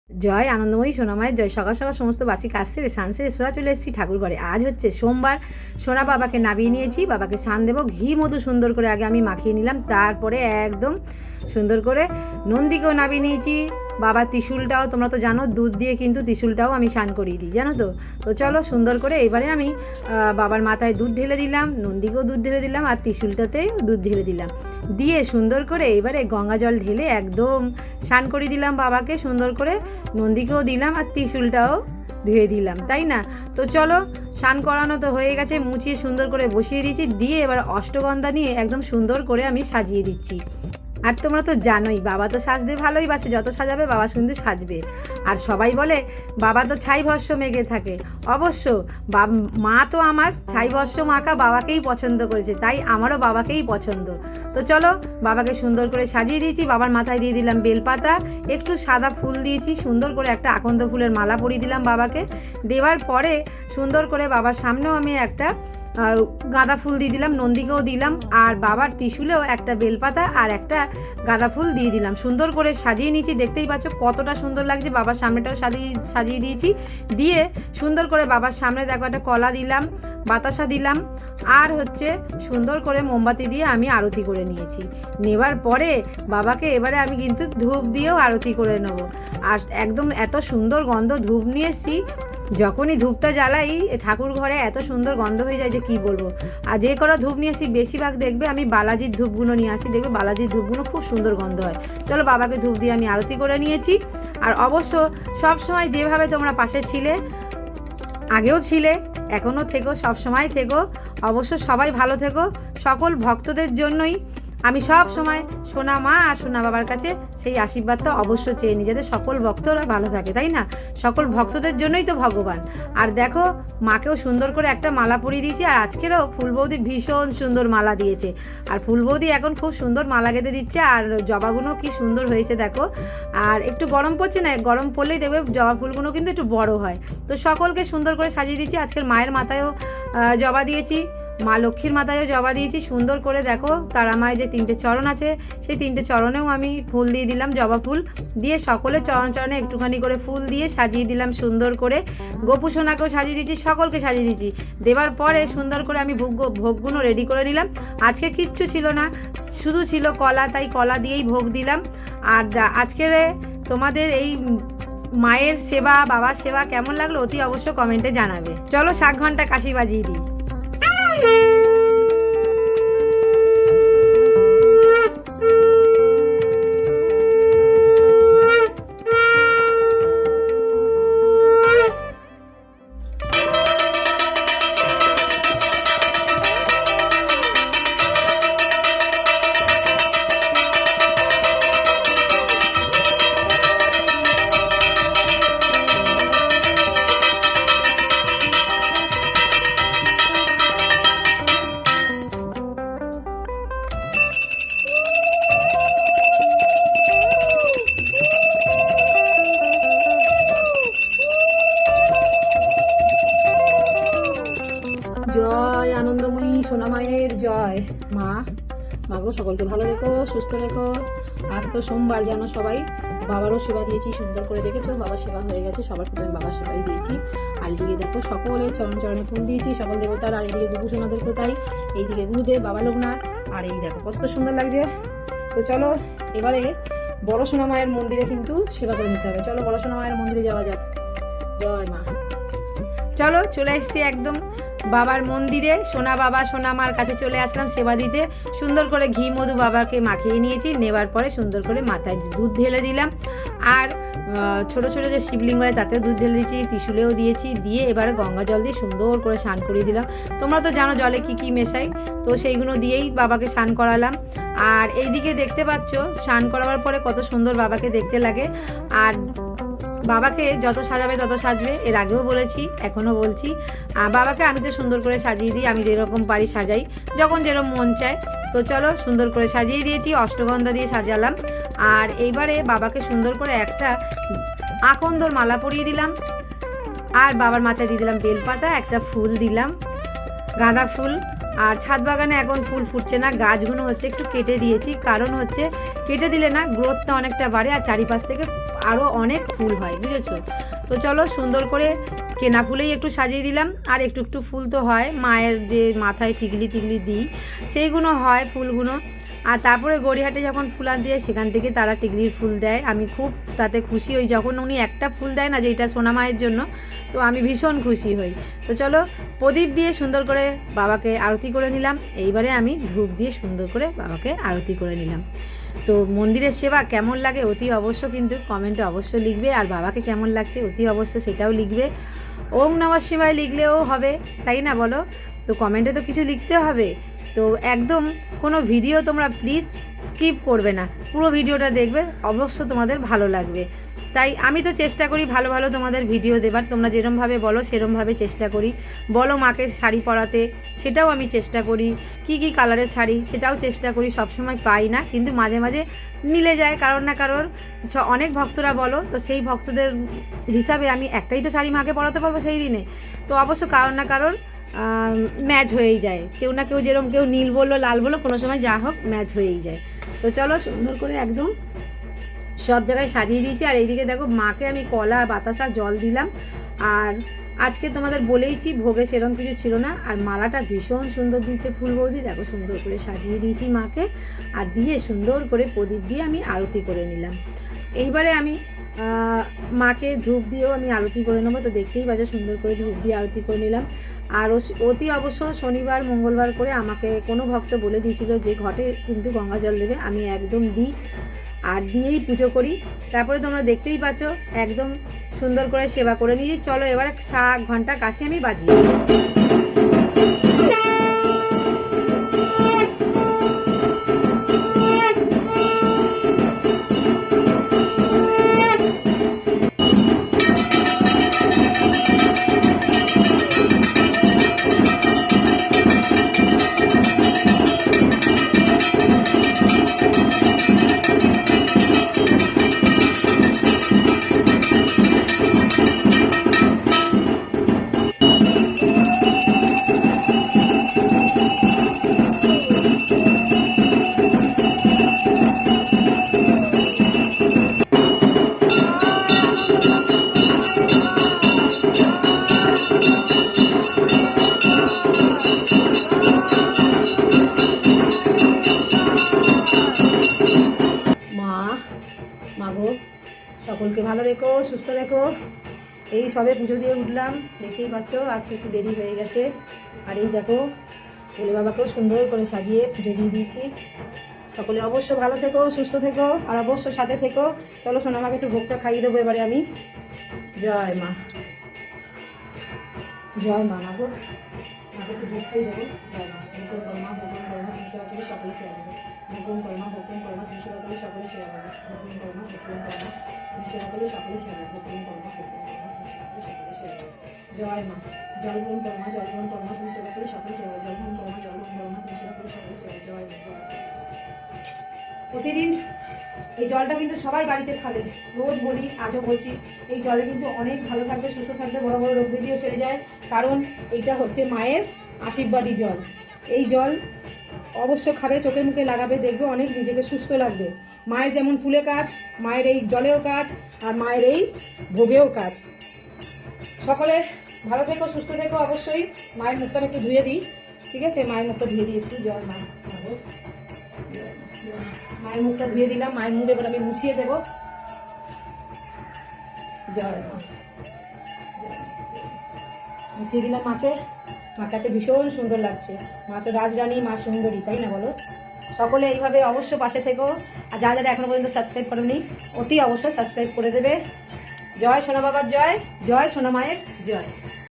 জয় আনন্দময়ী সোনামায়ের জয়। সকাল সকাল সমস্ত বাসি কাজ সেরে স্নান সেরে সোজা চলে এসেছি ঠাকুর ঘরে। আজ হচ্ছে সোমবার। সোনা বাবাকে নামিয়ে নিয়েছি, বাবাকে স্নান দেবো। ঘি মধু সুন্দর করে আগে আমি মাখিয়ে নিলাম, তারপরে একদম সুন্দর করে নন্দীকেও নামিয়ে নিয়েছি। বাবার ত্রিশূলটাও তোমরা তো জানো, দুধ দিয়ে কিন্তু ত্রিশূলটাও আমি স্নান করিয়ে দিই, জানো তো। তো চলো সুন্দর করে এবারে আমি বাবার মাথায় দুধ ঢেলে দিলাম, নন্দীকেও দুধ ঢেলে দিলাম, আর ত্রিশূলটাতেও দুধ ঢেলে দিলাম। দিয়ে সুন্দর করে এবারে গঙ্গা জল ঢেলে একদম স্নান করিয়ে দিলাম বাবাকে সুন্দর করে, নন্দীকেও দিলাম আর ত্রিশূলটাও ধুয়ে দিলাম, তাই না। তো চলো স্নান করানো তো হয়ে গেছে, মুছিয়ে সুন্দর করে বসিয়ে দিয়েছি। দিয়ে এবার অষ্টগন্ধা নিয়ে একদম সুন্দর করে আমি সাজিয়ে দিচ্ছি। আর তোমরা তো জানোই বাবা তো সাজতে ভালোই বাসে, যত সাজাবে বাবা সুন্দর সাজবে। আর সবাই বলে বাবা তো ছাই ভস্য মেখে থাকে। অবশ্য মা তো আমার ছাই ভস্য মাখা বাবাকেই পছন্দ করেছে, তাই আমারও বাবাকেই পছন্দ। তো চলো বাবাকে সুন্দর করে সাজিয়ে দিয়েছি। বাবার মাথায় দিয়ে দিলাম বেলপাতা, একটু সাদা ফুল দিয়েছি, সুন্দর করে একটা আকন্দ ফুলের মালা পরিয়ে দিলাম বাবাকে। দেওয়ার পরে সুন্দর করে বাবার সামনেও আমি একটা গাঁদা ফুল দিয়ে দিলাম, নন্দীকেও দিলাম, আর বাবার ত্রিশূলেও একটা বেলপাতা আর একটা গাঁদা ফুল দিয়ে দিলাম। সুন্দর করে সাজিয়ে নিয়েছি, দেখতেই পাচ্ছ কতটা সুন্দর লাগছে। বাবার সামনেটাও সাজিয়ে দিয়েছি। দিয়ে সুন্দর করে বাবার সামনে দেখো একটা কলা দিলাম, বাতাসা দিলাম, আর হচ্ছে সুন্দর করে মোমবাতি দিয়ে আমি আরতি করে নিয়েছি। নেবার পরে বাবাকে এবারে আমি কিন্তু ধূপ দিয়েও আরতি করে নেবো। আর একদম এত সুন্দর গন্ধ ধূপ নিয়ে এসেছি, যখনই ধূপটা জ্বালাই ঠাকুর ঘরে এত সুন্দর গন্ধ হয়ে যায় যে কি বলবো। আর যে কটা ধূপ নিয়ে আসি বেশিরভাগ দেখবে আমি বালাজির ধূপগুলো নিয়ে আসি, দেখবে বালাজির ধূপগুলো খুব সুন্দর গন্ধ হয়। চলো বাবাকে ধূপ দিয়ে আমি আরতি করে নিয়েছি। আর অবশ্য সব সময় যেভাবে তোমরা পাশে ছিলে, আগেও ছিলে, এখনও থেকো, সব সময় থেকো। অবশ্য সবাই ভালো থেকো। সকল ভক্তদের জন্যই আমি সব সময় সোনা মা আর সোনা বাবার কাছে সেই আশীর্বাদটা অবশ্য চেয়ে নিই, যাতে সকল ভক্তরা ভালো থাকে, তাই না। সকল ভক্তদের জন্যই তো ভগবান। আর দেখো মাকেও সুন্দর করে একটা মালা পরিয়ে দিয়েছি। আর আজকেরও ফুলবৌদি ভীষণ সুন্দর মালা দিয়েছে। আর ফুলবৌদি এখন খুব সুন্দর মালা গেঁথে দিচ্ছে। আর জবাগুলো কি সুন্দর হয়েছে দেখো। আর একটু গরম পড়ছে না, গরম পড়লেই দেখবে জবা ফুলগুলো কিন্তু একটু বড় হয়। তো সকলকে সুন্দর করে সাজিয়ে দিচ্ছি। আজকের মায়ের মাথায়ও জবা দিয়েছি, মা লক্ষ্মীর মাথায়ও জবা দিয়েছি সুন্দর করে। দেখো তারা মায়ের যে 3টে চরণ আছে, সেই 3টে চরণেও আমি ফুল দিয়ে দিলাম, জবা ফুল দিয়ে সকলের চরণে একটুখানি করে ফুল দিয়ে সাজিয়ে দিলাম সুন্দর করে। গোপু সোনাকেও সাজিয়ে দিয়েছি, সকলকে সাজিয়ে দিয়েছি। দেওয়ার পরে সুন্দর করে আমি ভোগগুলো রেডি করে নিলাম। আজকে কিচ্ছু ছিল না, শুধু ছিল কলা, তাই কলা দিয়েই ভোগ দিলাম। আর আজকের তোমাদের এই মায়ের সেবা, বাবার সেবা কেমন লাগলো অতি অবশ্য কমেন্টে জানাবে। চলো 7 ঘন্টা কাশি বাজিয়ে দিই। জয় আনন্দময়ী সোনামায়ের জয়। মাগো সকলকে ভালো রেখো, সুস্থ রেখো। আজ তো সোমবার, জানো সবাই। বাবারও সেবা দিয়েছি সুন্দর করে, দেখেছো বাবার সেবা হয়ে গেছে। সবার প্রথমে বাবার সেবাই দিয়েছি। আর এদিকে দেখো সকলের চরণে ফুল দিয়েছি, সকল দেবতার। আর এইদিকে গোপু সোনাদেরকেও তাই। এইদিকে গুরুদেব, বাবা লোকনাথ। আর এই দেখো কত সুন্দর লাগছে। তো চলো এবারে বড় সোনামায়ের মন্দিরে কিন্তু সেবা করে নিতে হবে। চলো বড় সোনামায়ের মন্দিরে যাওয়া যাক। জয় মা। চলো চলে এসছি একদম বাবার মন্দিরে। সোনা বাবা সোনা মার কাছে চলে আসলাম সেবা দিতে। সুন্দর করে ঘি মধু বাবাকে মাখিয়ে নিয়েছি। নেবার পরে সুন্দর করে মাথায় দুধ ঢেলে দিলাম। আর ছোট ছোট যে শিবলিঙ্গ হয় তাতেও দুধ ঢেলে দিয়েছি, ত্রিশূলেও দিয়েছি। দিয়ে এবারে গঙ্গা জল দিয়ে সুন্দর করে স্নান করিয়ে দিলাম। তোমরা তো জানো জলে কি কি মেশাই, তো সেইগুলো দিয়েই বাবাকে স্নান করালাম। আর এইদিকে দেখতে পাচ্ছ স্নান করাবার পরে কত সুন্দর বাবাকে দেখতে লাগে। আর বাবাকে যত সাজাবে তত সাজবে, এর আগেও বলেছি, এখনও বলছি। বাবাকে আমি তো সুন্দর করে সাজিয়ে দিই, আমি যেরকম পারি সাজাই, যখন যেরকম মন চায়। তো চলো সুন্দর করে সাজিয়ে দিয়েছি, অষ্টগন্ধা দিয়ে সাজালাম। আর এইবারে বাবাকে সুন্দর করে একটা আকন্দর মালা পরিয়ে দিলাম। আর বাবার মাথায় দিয়ে দিলাম বেলপাতা, একটা ফুল দিলাম, গাঁদা ফুল। আর ছাদ বাগানে এখন ফুল ফুটছে না, গাছগুলো হচ্ছে একটু কেটে দিয়েছি, কারণ হচ্ছে কেটে দিলে না গ্রোথটা অনেকটা বাড়ে আর চারিপাশ থেকে আরও অনেক ফুল হয়, বুঝেছো? তো চলো সুন্দর করে কেনা ফুলেই একটু সাজিয়ে দিলাম, আর একটু একটু ফুল তো হয়, মায়ের যে মাথায় টিকলি টিকলি দিই সেইগুলো হয় ফুলগুলো। আর তারপরে গড়িয়াহাটে যখন ফুল আনতে যায় সেখান থেকে তারা টিকলির ফুল দেয়, আমি খুব তাতে খুশি হই। যখন উনি একটা ফুল দেয় না, যেটা সোনা মায়ের জন্য, তো আমি ভীষণ খুশি হই। তো চলো প্রদীপ দিয়ে সুন্দর করে বাবাকে আরতি করে নিলাম। এইবারে আমি ধূপ দিয়ে সুন্দর করে বাবাকে আরতি করে নিলাম। তো মন্দিরের সেবা কেমন লাগে অতি অবশ্য কিন্তু কমেন্টে অবশ্যই লিখবে, আর বাবাকে কেমন লাগছে অতি অবশ্য সেটাও লিখবে। ওম নমঃ শিবায় লিখলেও হবে, তাই না বলো? তো কমেন্টে তো কিছু লিখতে হবে। তো একদম কোনো ভিডিও তোমরা প্লিজ স্কিপ করবে না, পুরো ভিডিওটা দেখবে, অবশ্য তোমাদের ভালো লাগবে। তাই আমি তো চেষ্টা করি ভালো ভালো তোমাদের ভিডিও দেবার, তোমরা যেরমভাবে বলো সেরমভাবে চেষ্টা করি। বলো মাকে শাড়ি পরাতে, সেটাও আমি চেষ্টা করি। কি কি কালারের শাড়ি সেটাও চেষ্টা করি, সবসময় পাই না, কিন্তু মাঝে মাঝে মিলে যায় কারোর না কারোর। অনেক ভক্তরা বলো, তো সেই ভক্তদের হিসাবে আমি একটাই তো শাড়ি মাকে পরাতে পারবো সেই দিনে, তো অবশ্য কারোর না কারোর ম্যাচ হয়েই যায়। কেউ না কেউ যেরকম কেউ নীল বললো লাল বললো, কোনো সময় যা হোক ম্যাচ হয়েই যায়। তো চলো সুন্দর করে একদম সব জায়গায় সাজিয়ে দিয়েছি। আর এইদিকে দেখো মাকে আমি কলা বাতাসা জল দিলাম। আর আজকে তোমাদের বলেইছি ভোগে সেরকম কিছু ছিল না। আর মালাটা ভীষণ সুন্দর দিয়েছে ফুল বৌদি, দেখো সুন্দর করে সাজিয়ে দিয়েছি মাকে, আর দিয়ে সুন্দর করে প্রদীপ দিয়ে আমি আরতি করে নিলাম। এইবারে আমি মাকে ধূপ দিয়েও আমি আরতি করে নেবো। তো দেখতেই পাচ্ছ সুন্দর করে ধূপ দিয়ে আরতি করে নিলাম। আর অতি অবশ্য শনিবার মঙ্গলবার করে আমাকে কোনো ভক্ত বলে দিয়েছিল যে ঘটে কিন্তু গঙ্গা জল দেবে, আমি একদম দিই, আর দিয়েই পুজো করি। তারপরে তোমরা দেখতেই পাচ্ছ একদম সুন্দর করে সেবা করে নিয়ে চলো এবারে ঘন্টা কাছে আমি বাজিয়ে মাগো সকলকে ভালো রেখো, সুস্থ রেখো। এই সবে পুজো দিয়ে উঠলাম, দেখতেই পাচ্ছ আজকে একটু দেরি হয়ে গেছে। আর এই দেখো ভোলে বাবাকেও সুন্দর করে সাজিয়ে পুজো দিয়ে দিয়েছি। সকলে অবশ্য ভালো থেকো, সুস্থ থেকো, আর অবশ্য সাথে থেকো। চলো সোনামাকে একটু ভোগটা খাইয়ে দেবো এবারে আমি। জয় মা, জয় মা। মাগো মাকে একটু ভোগ খাইয়ে দেবো। জয় মা, ভোগ কর্মা সেবা করে সকলে সেবা দেবো। ভোগ কর্মা সেবা করে সকলে সেবা দেবো। ভোগ কর্মা সেবা করে সকলে সেবা দেবো। ভোগ কর্মা সকলে সেবা দেবো। জয় মা। জলগ্রহণ কর্মা তুমি সেবা করে সকলে সেবা। জলগ্রহণ কর্মা তুমি সেবা করে সকলে সেবা। জয় মা। প্রতিদিন এই জলটা কিন্তু সবাই বাড়িতে খাবে, রোজ বলি আজও বলছি, এই জলে কিন্তু অনেক ভালো থাকবে, সুস্থ থাকবে, বড় বড় রোগ ব্যাধিও সেরে যায়, কারণ এইটা হচ্ছে মায়ের আশীর্বাদী জল। এই জল অবশ্য খাবে, চোখে মুখে লাগাবে, দেখবে অনেক নিজেকে সুস্থ লাগবে। মায়ের যেমন ফুলে কাজ, মায়ের এই জলেও কাজ, আর মায়ের এই ভোগেও কাজ। সকলে ভালো থেকো, সুস্থ থেকো। অবশ্যই মায়ের মুখটা একটু ধুয়ে দিই, ঠিক আছে? মায়ের মুখটা ধুয়ে দিই একটু। জয় মা। মায়ের মুখটা ধুয়ে দিলাম, মায়ের মুখ এবার আমি মুছিয়ে দেবো। জয় মা। মুছিয়ে দিলাম মাকে। মার কাছে ভীষণ সুন্দর লাগছে, মা তো রাজরানী, মা সুন্দরী, তাই না বলো? সকলে এইভাবে অবশ্য পাশে থেকো। আর যারা যারা এখনো পর্যন্ত সাবস্ক্রাইব করেনি অতি অবশ্যই সাবস্ক্রাইব করে দেবে। জয় সোনা বাবার জয়, জয় সোনা মায়ের জয়।